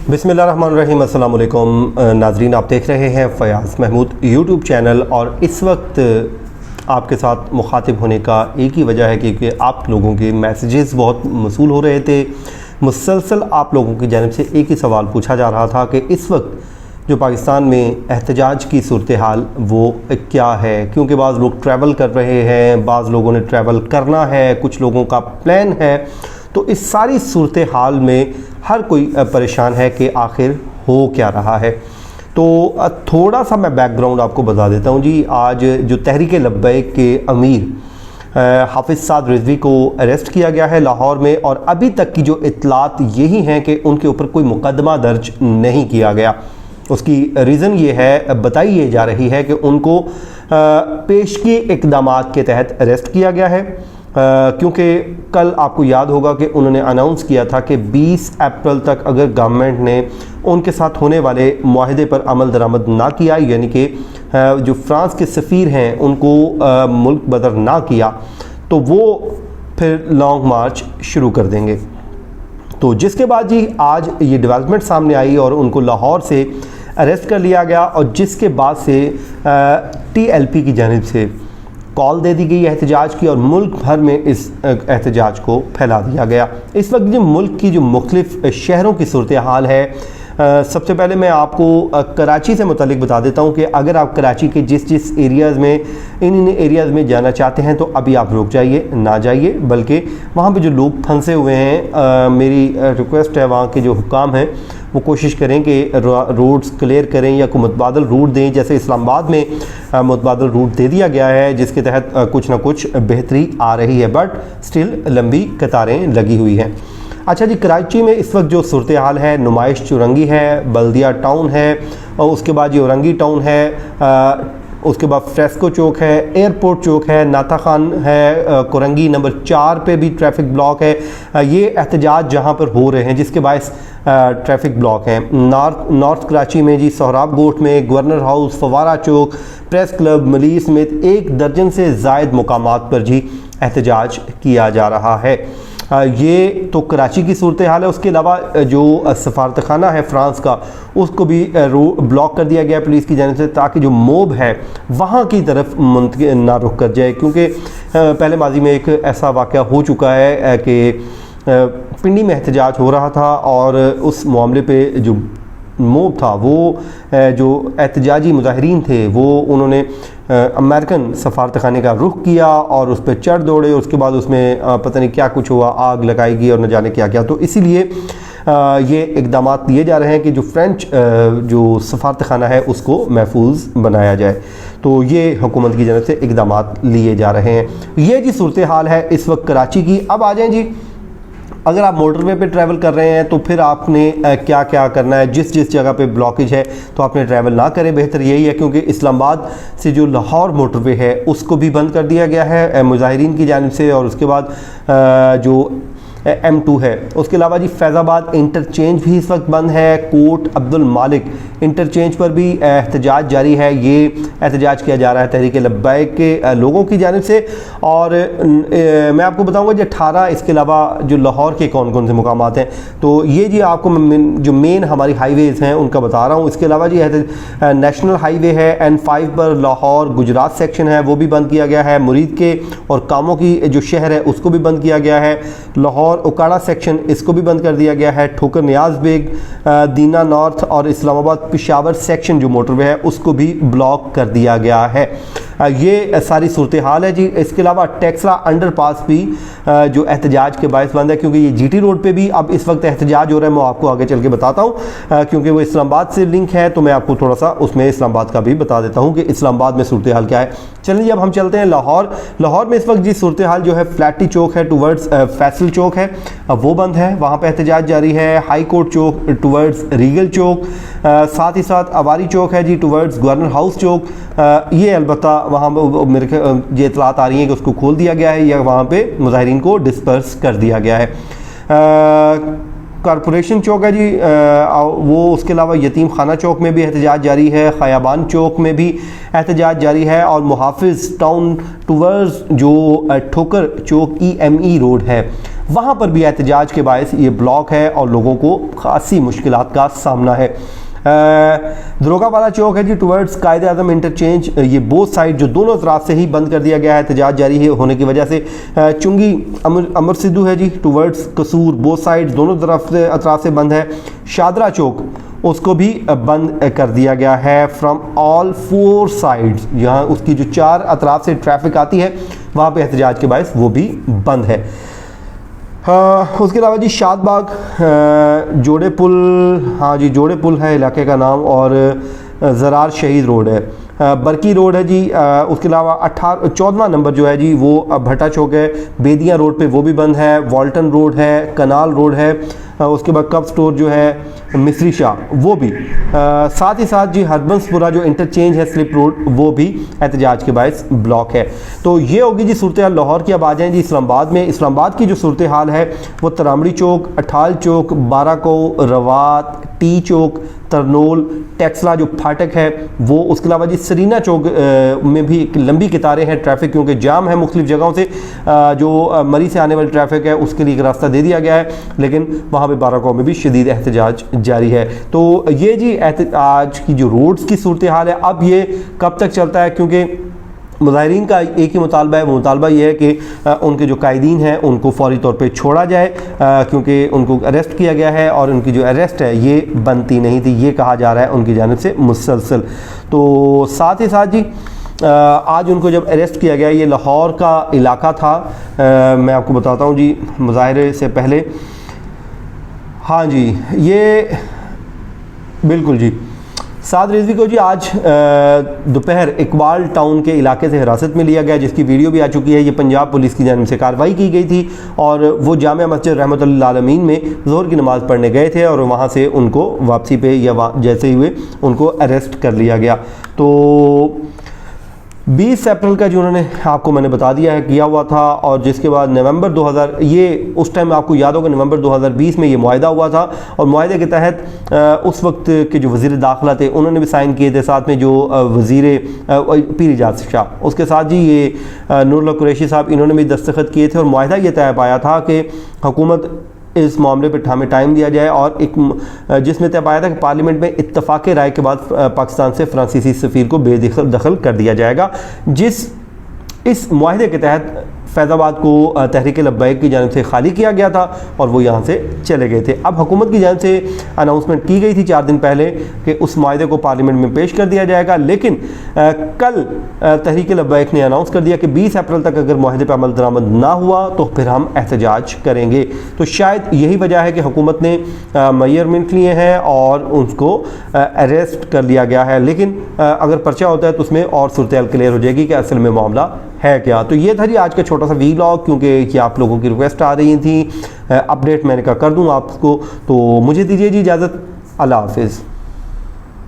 बिस्मिल्लाहिर्रहमानिर्रहीम, अस्सलाम वालेकुम नाजरीन। आप देख रहे हैं फ़याज़ महमूद यूट्यूब चैनल और इस वक्त आपके साथ मुखातिब होने का एक ही वजह है क्योंकि आप लोगों के मैसेजेस बहुत मौसूल हो रहे थे। मुसलसल आप लोगों की जानिब से एक ही सवाल पूछा जा रहा था कि इस वक्त जो पाकिस्तान में एहतजाज की सूरत हाल वो क्या है, क्योंकि बाज़ लोग ट्रैवल कर रहे हैं, बाज़ लोगों ने ट्रैवल करना है, कुछ लोगों का प्लान है। तो इस सारी सूरत हाल में हर कोई परेशान है कि आखिर हो क्या रहा है। तो थोड़ा सा मैं बैकग्राउंड आपको बता देता हूँ जी। आज जो तहरीक लब्बैक के अमीर हाफिज़ साद रिजवी को अरेस्ट किया गया है लाहौर में, और अभी तक की जो इतलात यही हैं कि उनके ऊपर कोई मुकदमा दर्ज नहीं किया गया। उसकी रीज़न ये है, बताई ये जा रही है कि उनको पेशगी इक़दामात के तहत अरेस्ट किया गया है, क्योंकि कल आपको याद होगा कि उन्होंने अनाउंस किया था कि 20 अप्रैल तक अगर गवर्नमेंट ने उनके साथ होने वाले मुआहदे पर अमल दरामद ना किया, यानी कि जो फ्रांस के सफ़ीर हैं उनको मुल्क बदर ना किया, तो वो फिर लॉन्ग मार्च शुरू कर देंगे। तो जिसके बाद जी आज ये डेवलपमेंट सामने आई और उनको लाहौर से अरेस्ट कर लिया गया, और जिसके बाद से TLP की जानिब से कॉल दे दी गई एहतजाज की और मुल्क भर में इस एहतजाज को फैला दिया गया। इस वक्त जो मुल्क की जो मुख्तलिफ शहरों की सूरत हाल है, सबसे पहले मैं आपको कराची से मुतालिक बता देता हूँ कि अगर आप कराची के जिस एरियाज़ में इन एरियाज़ में जाना चाहते हैं तो अभी आप रुक जाइए, ना जाइए, बल्कि वहाँ पे जो लोग फंसे हुए हैं, मेरी रिक्वेस्ट है वहाँ के जो हुकाम हैं वो कोशिश करें कि रोड्स क्लियर करें या कोई मुतबादल रूट दें। जैसे इस्लामाबाद में मुतबादल रूट दे दिया गया है जिसके तहत कुछ ना कुछ बेहतरी आ रही है, बट स्टिल लंबी कतारें लगी हुई हैं। अच्छा जी, कराची में इस वक्त जो सूरत हाल है, नुमाइश चुरंगी है, बल्दिया टाउन है, और उसके बाद ये औरंगी टाउन है, उसके बाद फ्रेस्को चौक है, एयरपोर्ट चौक है, नाता खान है, कोरंगी नंबर 4 पे भी ट्रैफिक ब्लॉक है। ये एहतजाज जहाँ पर हो रहे हैं जिसके बायस ट्रैफिक ब्लॉक हैं। नॉर्थ कराची में जी सोहराब गोट में, गवर्नर हाउस, फवारा चौक, प्रेस क्लब, मलीस समेत 1 दर्जन से ज़ायद मुकामात पर जी एहतजाज किया जा रहा है। ये तो कराची की सूरत हाल है। उसके अलावा जो सफारतखाना है फ्रांस का, उसको भी ब्लॉक कर दिया गया पुलिस की जानिब से, ताकि जो मोब है वहाँ की तरफ ना रुख कर जाए, क्योंकि पहले माजी में एक ऐसा वाक़या हो चुका है कि पिंडी में एहतजाज हो रहा था और उस मामले पे जो मोब था वो जो एहतजाजी मुजाहिरीन थे वो उन्होंने अमेरिकन सफारतखाने का रुख किया और उस पर चढ़ दौड़े। उसके बाद उसमें पता नहीं क्या कुछ हुआ, आग लगाई गई और न जाने क्या क्या। तो इसीलिए ये इक़दाम लिए जा रहे हैं कि जो फ्रेंच जो सफारतखाना है उसको महफूज बनाया जाए। तो ये हुकूमत की जानिब से इक़दाम लिए जा रहे हैं। ये जी सूरत हाल है इस वक्त कराची की। अब आ जाएँ जी, अगर आप मोटरवे पे ट्रैवल कर रहे हैं तो फिर आपने क्या क्या करना है। जिस जगह पे ब्लॉकेज है तो आपने ट्रैवल ना करें, बेहतर यही है, क्योंकि इस्लामाबाद से जो लाहौर मोटरवे है उसको भी बंद कर दिया गया है मुजाहिरीन की जानिब से। और उसके बाद जो M2 है, उसके अलावा जी फैज़ाबाद इंटरचेंज भी इस वक्त बंद है। कोट अब्दुल मालिक इंटरचेंज पर भी एहतजाज जारी है। ये एहतजाज किया जा रहा है तहरीक लब्बैक के लोगों की जानिब से। और मैं आपको बताऊंगा जी 18 इसके अलावा जो लाहौर के कौन कौन से मुकामात हैं, तो ये जी आपको जो मेन हमारी हाईवेज़ हैं उनका बता रहा हूँ। इसके अलावा जी नेशनल हाईवे है N5 पर लाहौर गुजरात सेक्शन है, वो भी बंद किया गया है। मुरीद के और कामों की जो शहर है उसको भी बंद किया गया है। लाहौर उकाड़ा सेक्शन इसको भी बंद कर दिया गया है। ठोकर नियाज बेग, दीना नॉर्थ और इस्लामाबाद पिशावर सेक्शन जो मोटरवे है उसको भी ब्लॉक कर दिया गया है। ये सारी सूरत हाल है जी। इसके अलावा टेक्सला अंडरपास भी जो एहतजाज के बायस बंद है, क्योंकि ये GT रोड पे भी अब इस वक्त एहतजाज हो रहा है। मैं आपको आगे चल के बताता हूँ, क्योंकि वो इस्लामाबाद से लिंक है, तो मैं आपको थोड़ा सा उसमें इस्लामाबाद का भी बता देता हूँ कि इस्लामाबाद में सूरत हाल क्या है। चलिए अब हम चलते हैं लाहौर में इस वक्त जी सूरत हाल जो है फ्लैटी चौक है टूवर्ड्स फैसल चौक है, अब वो बंद है, वहाँ पर एहतजाज जारी है। हाई कोर्ट चौक टूवर्ड्स रीगल चौक, साथ ही साथ अवारी चौक है जी टूवर्ड्स गवर्नर हाउस चौक। ये अलबत्ता वहाँ मेरे ये इतलात आ रही है कि उसको खोल दिया गया है या वहाँ पे मुजाहिरीन को डिस्पर्स कर दिया गया है। कॉरपोरेशन चौक है जी, वो उसके अलावा यतीम खाना चौक में भी एहतजाज जारी है। खयाबान चौक में भी एहतजाज जारी है। और मुहाफिज टाउन टूवर्स जो ठोकर चौक EME रोड है वहाँ पर भी एहतजाज के बायस ये ब्लॉक है और लोगों को खासी मुश्किलात का सामना है। दरोगा वाला चौक है जी टुवर्ड्स कायदे आज़म इंटरचेंज, ये बोथ साइड जो दोनों तरफ से ही बंद कर दिया गया है एहतजाज जारी है होने की वजह से। चुंगी अमर सिद्धू है जी टुवर्ड्स कसूर, बोथ साइड दोनों अतराफ से बंद है। शादरा चौक उसको भी बंद कर दिया गया है फ्रॉम ऑल 4 साइड्स, यहाँ उसकी जो 4 अतराफ से ट्रैफिक आती है वहाँ पे एहतजाज के बायस वो भी बंद है। उसके अलावा जी शादबाग जोड़े पुल, हाँ जी जोड़े पुल है इलाके का नाम, और ज़रार शहीद रोड है, बरकी रोड है जी। उसके अलावा 14वां नंबर जो है जी वो भट्टा चौक है, बेदियाँ रोड पे वो भी बंद है, वॉल्टन रोड है, कनाल रोड है, उसके बाद कप स्टोर जो है मिस्री शाह वो भी, साथ ही साथ जी हरबंसपुरा जो इंटरचेंज है स्लिप रोड वो भी एहतजाज के बायस ब्लॉक है। तो ये होगी जी सूरत हाल लाहौर की। अब आ जाएँ जी इस्लामाबाद में। इस्लामाबाद की जो सूरत हाल है वो तरामड़ी चौक, अठाल चौक, बाराको, रवात, टी चौक, तरनोल, टेक्सला जो फाटक है वो, उसके अलावा जी सरीना चौक में भी एक लंबी कतारें हैं ट्रैफिक क्योंकि जाम है मुख्तलिफ जगहों से। जो मरी से आने वाली ट्रैफिक है उसके लिए एक रास्ता दे दिया गया है, लेकिन वहाँ पे बाराको में भी शदीद एहतजाज जारी है। तो ये जी आज की जो रोड्स की सूरत हाल है, अब ये कब तक चलता है, क्योंकि मुजाहिरीन का एक ही मुतालबा है, वो मुतालबा ये है कि उनके जो कायदीन हैं उनको फौरी तौर पे छोड़ा जाए, क्योंकि उनको अरेस्ट किया गया है और उनकी जो अरेस्ट है ये बनती नहीं थी, ये कहा जा रहा है उनकी जानिब से मुसलसल। तो साथ ही साथ जी आज उनको जब अरेस्ट किया गया, ये लाहौर का इलाका था, मैं आपको बताता हूँ जी मुजाहरे से पहले, हाँ जी ये बिल्कुल जी साद रिजवी को जी आज दोपहर इकबाल टाउन के इलाके से हिरासत में लिया गया, जिसकी वीडियो भी आ चुकी है। ये पंजाब पुलिस की जानिब से कार्रवाई की गई थी और वो जामिया मस्जिद रहमतुल्लाह आलमीन में ज़ोहर की नमाज़ पढ़ने गए थे और वहाँ से उनको वापसी पे या जैसे ही हुए उनको अरेस्ट कर लिया गया। तो 20 अप्रैल का जो उन्होंने आपको मैंने बता दिया है किया हुआ था, और जिसके बाद नवंबर 2000 ये उस टाइम आपको याद होगा नवंबर 2020 में ये मुआहदा हुआ था और मुआहदे के तहत उस वक्त के जो वज़ीर दाखिला थे उन्होंने भी साइन किए थे, साथ में जो वज़ीर पीर इजाज़ शाह उसके साथ जी ये नूरुल्लाह कुरैशी साहब इन्होंने भी दस्तखत किए थे और मुआहदा ये तय पाया था कि हुकूमत इस मामले पर हमें टाइम दिया जाए, और एक जिसमें तय पाया था कि पार्लियामेंट में इत्तफाक राय के बाद पाकिस्तान से फ्रांसीसी सफ़ीर को बेदखल कर दिया जाएगा। इस मुआहदे के तहत फैज़ाबाद को तहरीक लब्बैक की जानिब से खाली किया गया था और वो यहाँ से चले गए थे। अब हुकूमत की जानिब से अनाउंसमेंट की गई थी 4 दिन पहले कि उस मुआहदे को पार्लियामेंट में पेश कर दिया जाएगा, लेकिन कल तहरीक लब्बैक ने अनाउंस कर दिया कि 20 अप्रैल तक अगर मुआहदे पर अमल दरामद ना हुआ तो फिर हम एहतजाज करेंगे। तो शायद यही वजह है कि हुकूमत ने मेजरमेंट लिए हैं और उसको अरेस्ट कर लिया गया है, लेकिन अगर पर्चा होता है तो उसमें और सूरत हाल क्लियर हो जाएगी कि असल में मामला है क्या। तो ये था जी आज का छोटा सा वीलॉग, क्योंकि ये आप लोगों की रिक्वेस्ट आ रही थी, अपडेट मैंने कहा कर दूं आपको। तो मुझे दीजिए जी इजाज़त, अल्लाह हाफिज़।